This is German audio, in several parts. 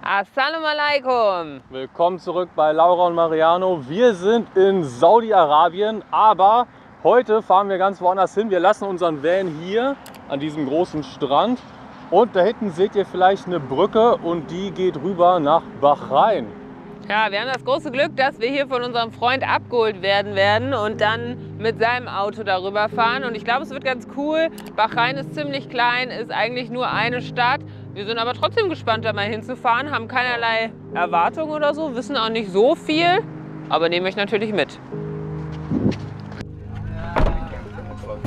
Assalamu alaikum! Willkommen zurück bei Laura und Mariano. Wir sind in Saudi-Arabien, aber heute fahren wir ganz woanders hin. Wir lassen unseren Van hier an diesem großen Strand und da hinten seht ihr vielleicht eine Brücke und die geht rüber nach Bahrain. Ja, wir haben das große Glück, dass wir hier von unserem Freund abgeholt werden und dann mit seinem Auto darüber fahren. Und ich glaube, es wird ganz cool. Bahrain ist ziemlich klein, ist eigentlich nur eine Stadt. Wir sind aber trotzdem gespannt, da mal hinzufahren, haben keinerlei Erwartungen oder so, wissen auch nicht so viel, aber nehmen euch natürlich mit.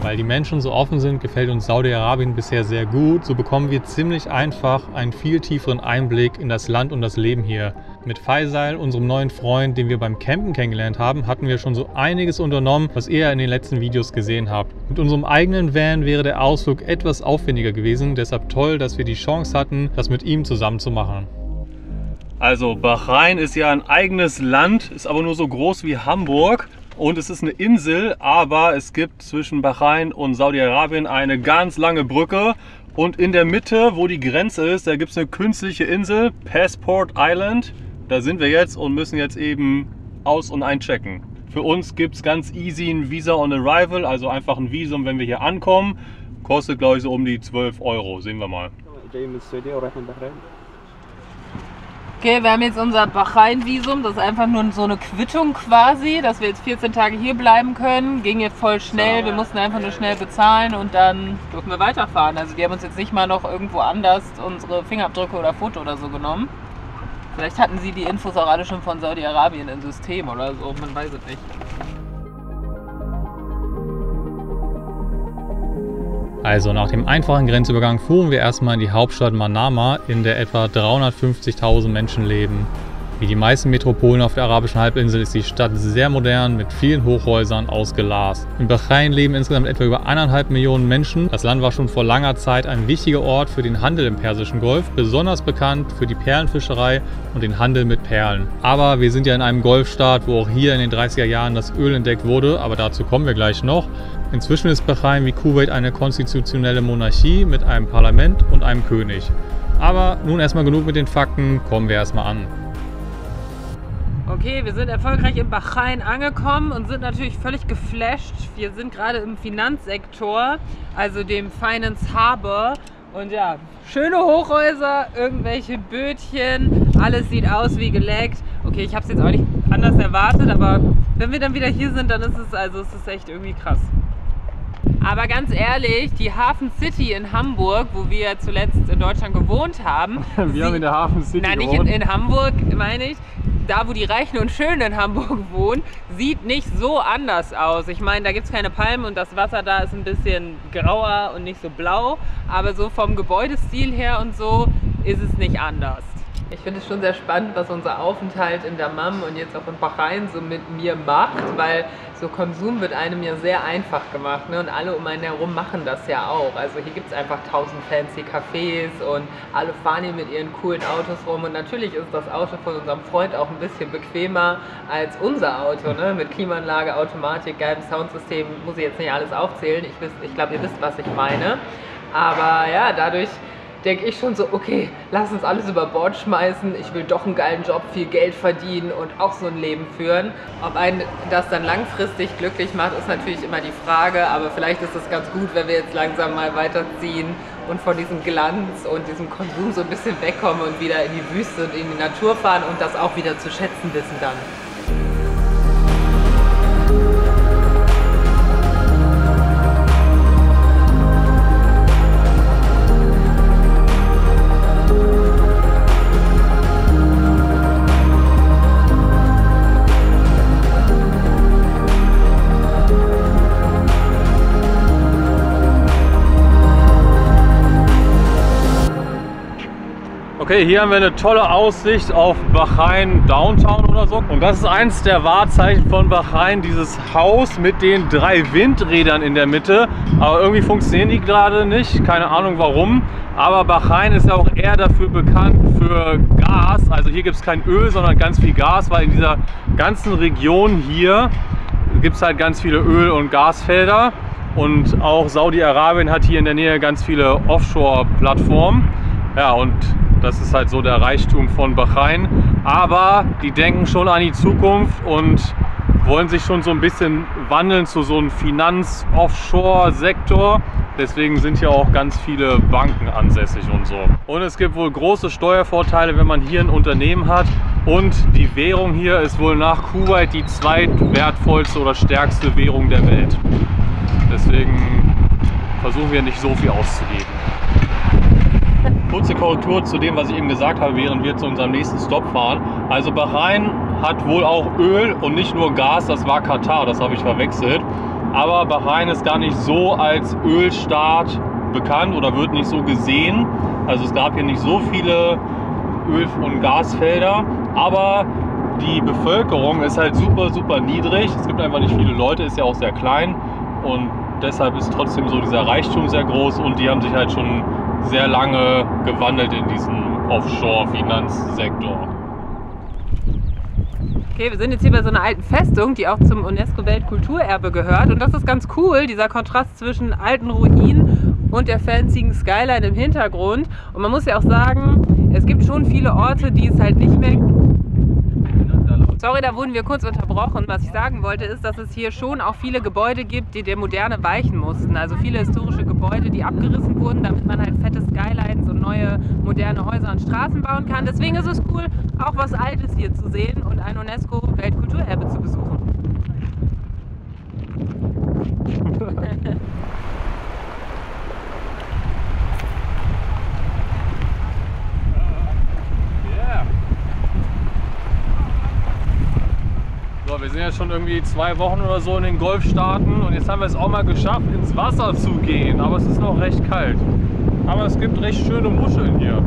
Weil die Menschen so offen sind, gefällt uns Saudi-Arabien bisher sehr gut. So bekommen wir ziemlich einfach einen viel tieferen Einblick in das Land und das Leben hier. Mit Faisal, unserem neuen Freund, den wir beim Campen kennengelernt haben, hatten wir schon so einiges unternommen, was ihr in den letzten Videos gesehen habt. Mit unserem eigenen Van wäre der Ausflug etwas aufwendiger gewesen, deshalb toll, dass wir die Chance hatten, das mit ihm zusammen zu machen. Also Bahrain ist ja ein eigenes Land, ist aber nur so groß wie Hamburg. Und es ist eine Insel, aber es gibt zwischen Bahrain und Saudi-Arabien eine ganz lange Brücke. Und in der Mitte, wo die Grenze ist, da gibt es eine künstliche Insel, Passport Island. Da sind wir jetzt und müssen jetzt eben aus- und einchecken. Für uns gibt es ganz easy ein Visa on Arrival, also einfach ein Visum, wenn wir hier ankommen. Kostet, glaube ich, so um die 12 Euro, sehen wir mal. Okay, wir haben jetzt unser Bahrain-Visum, das ist einfach nur so eine Quittung quasi, dass wir jetzt 14 Tage hier bleiben können. Ging jetzt voll schnell, wir mussten einfach nur schnell bezahlen und dann durften wir weiterfahren. Also die haben uns jetzt nicht mal noch irgendwo anders unsere Fingerabdrücke oder Foto oder so genommen. Vielleicht hatten sie die Infos auch alle schon von Saudi-Arabien im System oder so, man weiß es nicht. Also nach dem einfachen Grenzübergang fuhren wir erstmal in die Hauptstadt Manama, in der etwa 350.000 Menschen leben. Wie die meisten Metropolen auf der arabischen Halbinsel ist die Stadt sehr modern mit vielen Hochhäusern aus Glas. In Bahrain leben insgesamt etwa über 1,5 Millionen Menschen. Das Land war schon vor langer Zeit ein wichtiger Ort für den Handel im Persischen Golf, besonders bekannt für die Perlenfischerei und den Handel mit Perlen. Aber wir sind ja in einem Golfstaat, wo auch hier in den 30er Jahren das Öl entdeckt wurde, aber dazu kommen wir gleich noch. Inzwischen ist Bahrain wie Kuwait eine konstitutionelle Monarchie mit einem Parlament und einem König. Aber nun erstmal genug mit den Fakten, kommen wir erstmal an. Okay, wir sind erfolgreich in Bahrain angekommen und sind natürlich völlig geflasht. Wir sind gerade im Finanzsektor, also dem Finance Harbor. Und ja, schöne Hochhäuser, irgendwelche Bötchen, alles sieht aus wie geleckt. Okay, ich habe es jetzt auch nicht anders erwartet, aber wenn wir dann wieder hier sind, dann ist es echt irgendwie krass. Aber ganz ehrlich, die Hafen City in Hamburg, wo wir zuletzt in Deutschland gewohnt haben. Wir haben in der Hafen City gewohnt. Nein, nicht in Hamburg, meine ich. Da, wo die Reichen und Schönen in Hamburg wohnen, sieht nicht so anders aus. Ich meine, da gibt es keine Palmen und das Wasser da ist ein bisschen grauer und nicht so blau. Aber so vom Gebäudestil her und so ist es nicht anders. Ich finde es schon sehr spannend, was unser Aufenthalt in Dammam und jetzt auch in Bahrain so mit mir macht, weil so Konsum wird einem ja sehr einfach gemacht, ne? Und alle um einen herum machen das ja auch. Also hier gibt es einfach 1000 fancy Cafés und alle fahren hier mit ihren coolen Autos rum und natürlich ist das Auto von unserem Freund auch ein bisschen bequemer als unser Auto, ne? Mit Klimaanlage, Automatik, geilem Soundsystem, muss ich jetzt nicht alles aufzählen. Ich glaube, ihr wisst, was ich meine. Aber ja, dadurch denke ich schon so, okay, lass uns alles über Bord schmeißen, ich will doch einen geilen Job, viel Geld verdienen und auch so ein Leben führen. Ob einen das dann langfristig glücklich macht, ist natürlich immer die Frage, aber vielleicht ist es ganz gut, wenn wir jetzt langsam mal weiterziehen und von diesem Glanz und diesem Konsum so ein bisschen wegkommen und wieder in die Wüste und in die Natur fahren und das auch wieder zu schätzen wissen dann. Okay, hier haben wir eine tolle Aussicht auf Bahrain Downtown oder so. Und das ist eins der Wahrzeichen von Bahrain, dieses Haus mit den 3 Windrädern in der Mitte. Aber irgendwie funktionieren die gerade nicht, keine Ahnung warum. Aber Bahrain ist ja auch eher dafür bekannt für Gas. Also hier gibt es kein Öl, sondern ganz viel Gas, weil in dieser ganzen Region hier gibt es halt ganz viele Öl- und Gasfelder. Und auch Saudi-Arabien hat hier in der Nähe ganz viele Offshore-Plattformen. Ja, und Das ist halt so der Reichtum von Bahrain. Aber die denken schon an die Zukunft und wollen sich schon so ein bisschen wandeln zu so einem Finanz-Offshore-Sektor. Deswegen sind hier auch ganz viele Banken ansässig und so. Und es gibt wohl große Steuervorteile, wenn man hier ein Unternehmen hat. Und die Währung hier ist wohl nach Kuwait die zweitwertvollste oder stärkste Währung der Welt. Deswegen versuchen wir nicht so viel auszugeben. Kurze Korrektur zu dem, was ich eben gesagt habe, während wir zu unserem nächsten Stop fahren. Also Bahrain hat wohl auch Öl und nicht nur Gas, das war Katar, das habe ich verwechselt. Aber Bahrain ist gar nicht so als Ölstaat bekannt oder wird nicht so gesehen. Also es gab hier nicht so viele Öl- und Gasfelder, aber die Bevölkerung ist halt super, super niedrig. Es gibt einfach nicht viele Leute, ist ja auch sehr klein und deshalb ist trotzdem so dieser Reichtum sehr groß und die haben sich halt schon sehr lange gewandelt in diesen Offshore-Finanzsektor. Okay, wir sind jetzt hier bei so einer alten Festung, die auch zum UNESCO-Weltkulturerbe gehört. Und das ist ganz cool, dieser Kontrast zwischen alten Ruinen und der fancy Skyline im Hintergrund. Und man muss ja auch sagen, es gibt schon viele Orte, die es halt nicht mehr... Sorry, da wurden wir kurz unterbrochen. Was ich sagen wollte, ist, dass es hier schon auch viele Gebäude gibt, die der Moderne weichen mussten. Also viele historische Gebäude, die abgerissen wurden, damit man halt fette Skylines und neue moderne Häuser und Straßen bauen kann. Deswegen ist es cool, auch was Altes hier zu sehen und ein UNESCO-Weltkulturerbe zu besuchen. So, wir sind ja schon irgendwie 2 Wochen oder so in den Golfstaaten und jetzt haben wir es auch mal geschafft, ins Wasser zu gehen. Aber es ist noch recht kalt. Aber es gibt recht schöne Muscheln hier.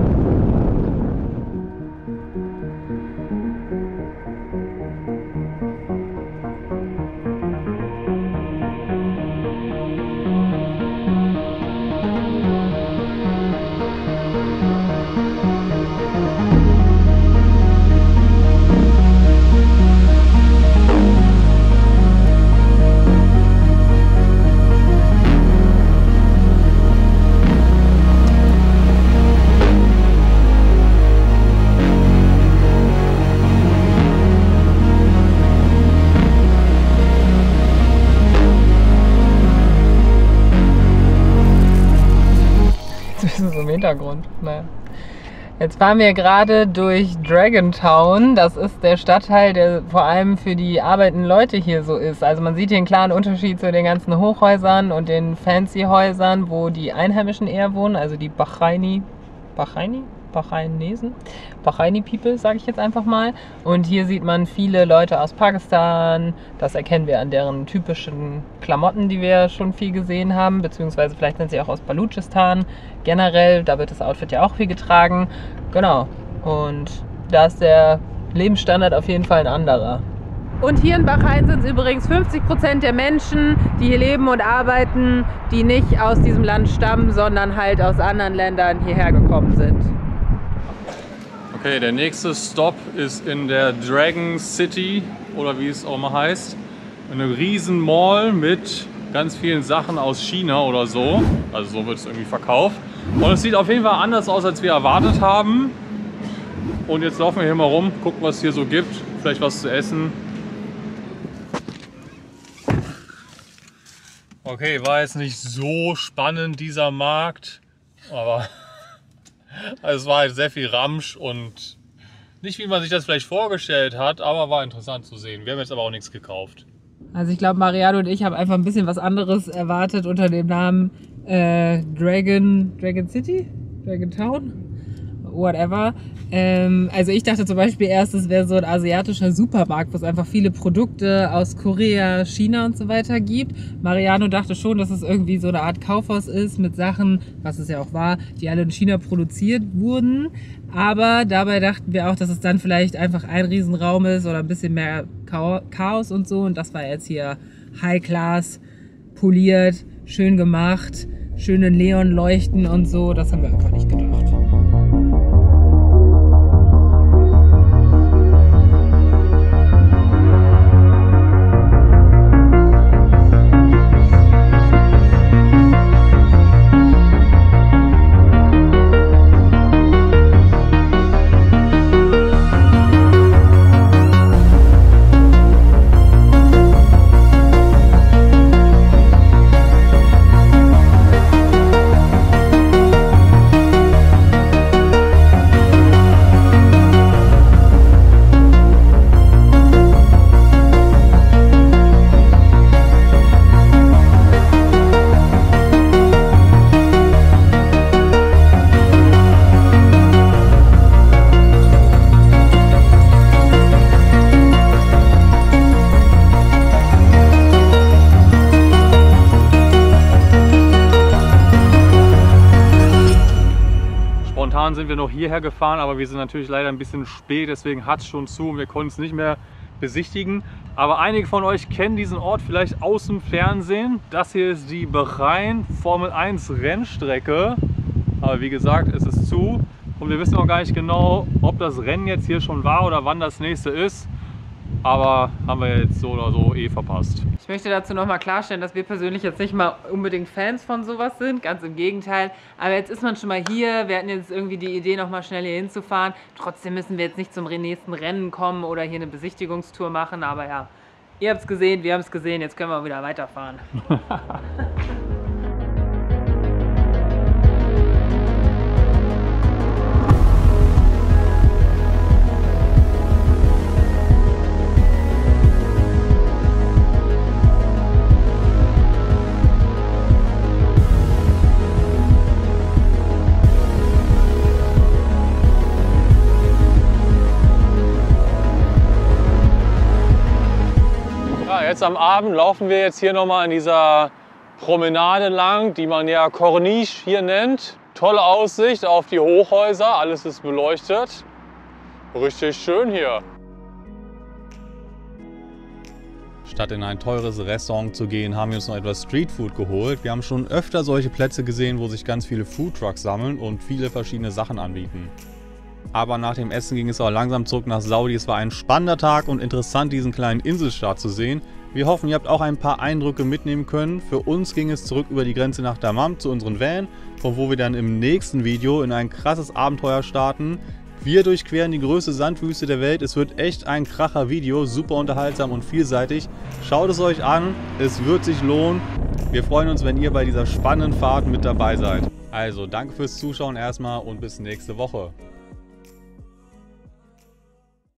Hintergrund. Naja. Jetzt fahren wir gerade durch Dragon Town. Das ist der Stadtteil, der vor allem für die arbeitenden Leute hier so ist. Also man sieht hier einen klaren Unterschied zu den ganzen Hochhäusern und den fancy Häusern, wo die Einheimischen eher wohnen, also die Bahraini People, sage ich jetzt einfach mal. Und hier sieht man viele Leute aus Pakistan. Das erkennen wir an deren typischen Klamotten, die wir schon viel gesehen haben. Beziehungsweise vielleicht sind sie auch aus Balutschistan. Generell, da wird das Outfit ja auch viel getragen. Genau. Und da ist der Lebensstandard auf jeden Fall ein anderer. Und hier in Bahrain sind es übrigens 50% der Menschen, die hier leben und arbeiten, die nicht aus diesem Land stammen, sondern halt aus anderen Ländern hierher gekommen sind. Okay, der nächste Stop ist in der Dragon City oder wie es auch mal heißt. Eine riesen Mall mit ganz vielen Sachen aus China oder so. Also so wird es irgendwie verkauft. Und es sieht auf jeden Fall anders aus, als wir erwartet haben. Und jetzt laufen wir hier mal rum, gucken, was es hier so gibt. Vielleicht was zu essen. Okay, war jetzt nicht so spannend dieser Markt, aber es war halt sehr viel Ramsch und nicht wie man sich das vielleicht vorgestellt hat, aber war interessant zu sehen. Wir haben jetzt aber auch nichts gekauft. Also ich glaube, Mariano und ich haben einfach ein bisschen was anderes erwartet unter dem Namen Dragon City? Dragon Town? Whatever. Also ich dachte zum Beispiel erst, es wäre so ein asiatischer Supermarkt, wo es einfach viele Produkte aus Korea, China und so weiter gibt. Mariano dachte schon, dass es irgendwie so eine Art Kaufhaus ist mit Sachen, was es ja auch war, die alle in China produziert wurden. Aber dabei dachten wir auch, dass es dann vielleicht einfach ein Riesenraum ist oder ein bisschen mehr Chaos und so. Und das war jetzt hier High Class, poliert, schön gemacht, schöne Neonleuchten und so. Das haben wir einfach nicht gedacht. sind wir noch hierher gefahren, aber wir sind natürlich leider ein bisschen spät, deswegen hat es schon zu und wir konnten es nicht mehr besichtigen. Aber einige von euch kennen diesen Ort vielleicht aus dem Fernsehen. Das hier ist die Bahrain Formel 1 Rennstrecke. Aber wie gesagt, es ist zu und wir wissen auch gar nicht genau, ob das Rennen jetzt hier schon war oder wann das nächste ist. Aber haben wir jetzt so oder so eh verpasst. Ich möchte dazu nochmal klarstellen, dass wir persönlich jetzt nicht mal unbedingt Fans von sowas sind, ganz im Gegenteil. Aber jetzt ist man schon mal hier, wir hatten jetzt irgendwie die Idee, nochmal schnell hier hinzufahren. Trotzdem müssen wir jetzt nicht zum nächsten Rennen kommen oder hier eine Besichtigungstour machen. Aber ja, ihr habt es gesehen, wir haben es gesehen, jetzt können wir wieder weiterfahren. Jetzt am Abend laufen wir jetzt hier nochmal an dieser Promenade lang, die man ja Corniche hier nennt. Tolle Aussicht auf die Hochhäuser, alles ist beleuchtet. Richtig schön hier. Statt in ein teures Restaurant zu gehen, haben wir uns noch etwas Streetfood geholt. Wir haben schon öfter solche Plätze gesehen, wo sich ganz viele Foodtrucks sammeln und viele verschiedene Sachen anbieten. Aber nach dem Essen ging es auch langsam zurück nach Saudi. Es war ein spannender Tag und interessant, diesen kleinen Inselstaat zu sehen. Wir hoffen, ihr habt auch ein paar Eindrücke mitnehmen können. Für uns ging es zurück über die Grenze nach Dammam zu unseren Van, von wo wir dann im nächsten Video in ein krasses Abenteuer starten. Wir durchqueren die größte Sandwüste der Welt. Es wird echt ein kracher Video, super unterhaltsam und vielseitig. Schaut es euch an, es wird sich lohnen. Wir freuen uns, wenn ihr bei dieser spannenden Fahrt mit dabei seid. Also danke fürs Zuschauen erstmal und bis nächste Woche.